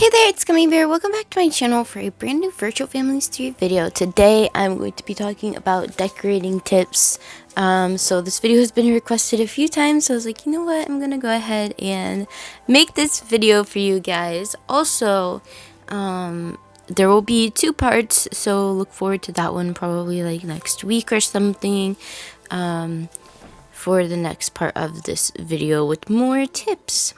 Hey there, it's Gummy Bear. Welcome back to my channel for a brand new Virtual Family Street video. Today, I'm going to be talking about decorating tips. So this video has been requested a few times, so I was like, you know what? I'm gonna go ahead and make this video for you guys. Also, there will be two parts, so look forward to that one probably like next week or something. For the next part of this video with more tips.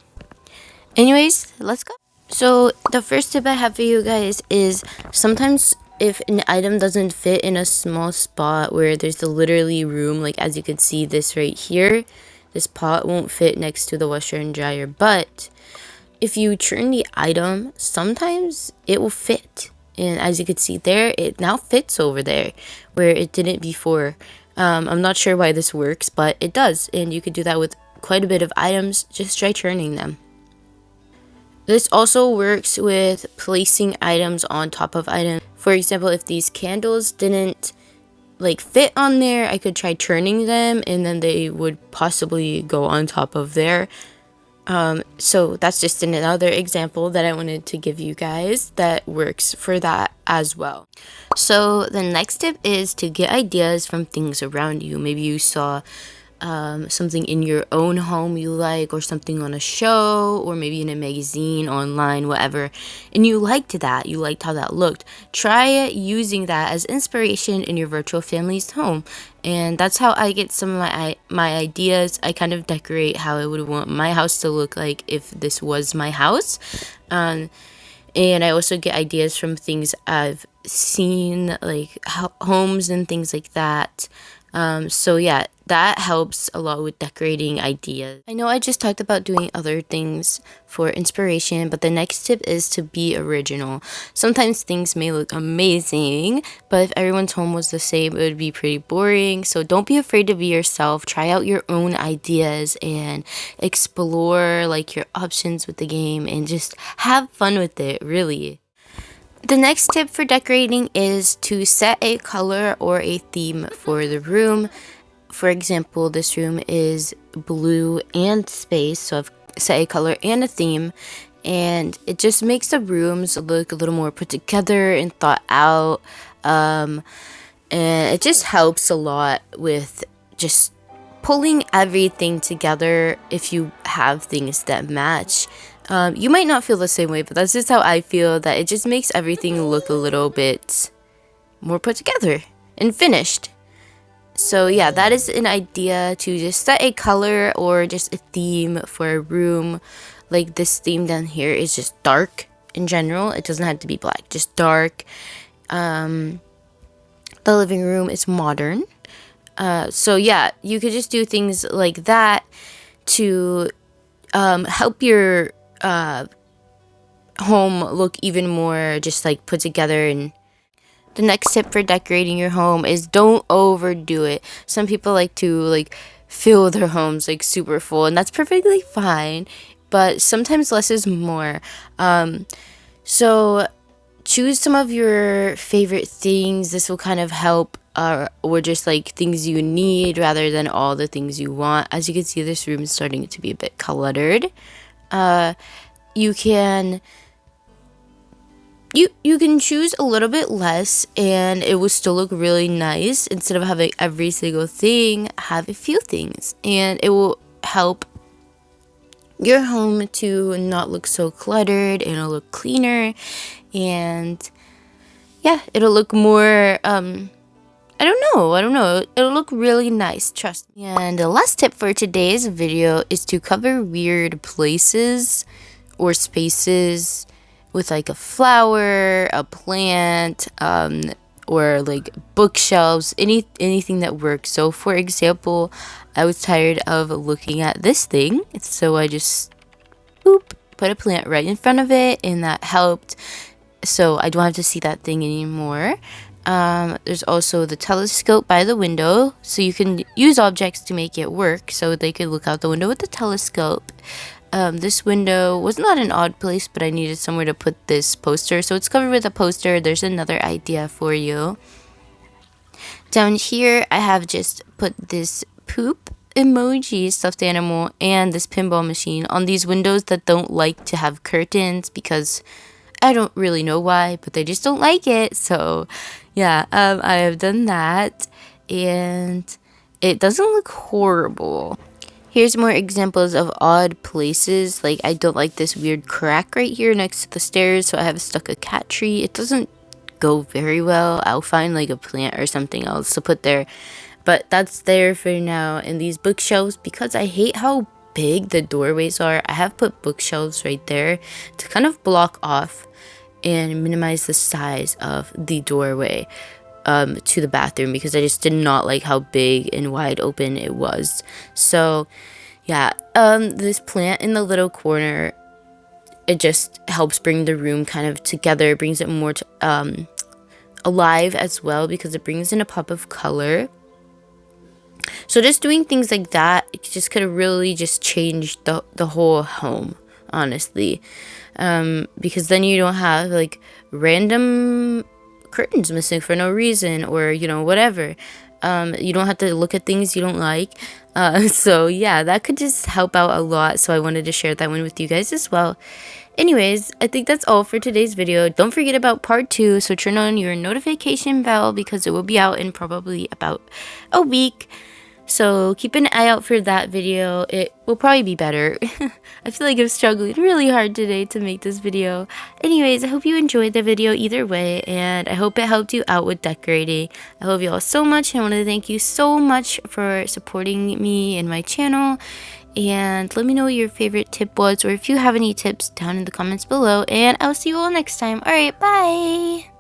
Anyways, let's go. So the first tip I have for you guys is sometimes if an item doesn't fit in a small spot where there's literally room, like as you can see this right here, this pot won't fit next to the washer and dryer, but if you turn the item, sometimes it will fit. And as you can see there, it now fits over there where it didn't before. I'm not sure why this works, but it does, and you could do that with quite a bit of items. Just try turning them. This also works with placing items on top of items. For example, if these candles didn't fit on there, I could try turning them and then they would possibly go on top of there. So that's just another example that I wanted to give you guys that works for that as well. So the next tip is to get ideas from things around you. Maybe you saw something in your own home you like, or something on a show, or maybe in a magazine, online, whatever, and you liked that, you liked how that looked. Try using that as inspiration in your virtual family's home, and that's how I get some of my ideas. I kind of decorate how I would want my house to look like if this was my house, and I also get ideas from things I've seen, like homes and things like that. So yeah, that helps a lot with decorating ideas. I know I just talked about doing other things for inspiration, but the next tip is to be original. Sometimes things may look amazing, but if everyone's home was the same, it would be pretty boring. So don't be afraid to be yourself. Try out your own ideas and explore your options with the game and just have fun with it, really. The next tip for decorating is to set a color or a theme for the room. For example, this room is blue and space, so I've set a color and a theme, and it just makes the rooms look a little more put together and thought out, and it just helps a lot with just pulling everything together if you have things that match. You might not feel the same way, but that's just how I feel, that it just makes everything look a little bit more put together and finished. So yeah, that is an idea, to just set a color or just a theme for a room. Like this theme down here is just dark in general. It doesn't have to be black, just dark. The living room is modern. So yeah, you could just do things like that to help your home look even more just put together. And the next tip for decorating your home is don't overdo it. Some people like to fill their homes super full, and that's perfectly fine, but sometimes less is more. So choose some of your favorite things. This will kind of help, or just things you need rather than all the things you want. As you can see, this room is starting to be a bit cluttered. You can choose a little bit less and it will still look really nice. Instead of having every single thing, have a few things, and it will help your home to not look so cluttered, and it'll look cleaner, and yeah, it'll look more I don't know. It'll look really nice, trust me. And the last tip for today's video is to cover weird places or spaces with a flower, a plant, or bookshelves, anything that works. So for example, I was tired of looking at this thing, so I just put a plant right in front of it, and that helped. So I don't have to see that thing anymore. There's also the telescope by the window, so you can use objects to make it work, so they could look out the window with the telescope. This window was not an odd place, but I needed somewhere to put this poster, so it's covered with a poster. There's another idea for you. Down here, I have just put this poop emoji stuffed animal and this pinball machine on these windows that don't like to have curtains, because I don't really know why, but they just don't like it. So yeah, I have done that, and it doesn't look horrible. Here's more examples of odd places. Like, I don't like this weird crack right here next to the stairs, so I have stuck a cat tree. It doesn't go very well. I'll find like a plant or something else to put there, but that's there for now. And these bookshelves, because I hate how big the doorways are, I have put bookshelves right there to kind of block off and minimize the size of the doorway to the bathroom, because I just did not like how big and wide open it was. So yeah, this plant in the little corner, it just helps bring the room kind of together, brings it more alive as well, because it brings in a pop of color. So just doing things like that, it just could have really just changed the whole home, honestly, because then you don't have like random curtains missing for no reason, or you know, whatever. You don't have to look at things you don't like. So yeah, that could just help out a lot, so I wanted to share that one with you guys as well. Anyways, I think that's all for today's video. Don't forget about part 2, so turn on your notification bell because it will be out in probably about a week. So keep an eye out for that video. It will probably be better. I feel like I'm struggling really hard today to make this video. Anyways, I hope you enjoyed the video either way, and I hope it helped you out with decorating. I love you all so much, and I want to thank you so much for supporting me and my channel. And let me know what your favorite tip was, or if you have any tips down in the comments below, and I'll see you all next time. Alright, bye!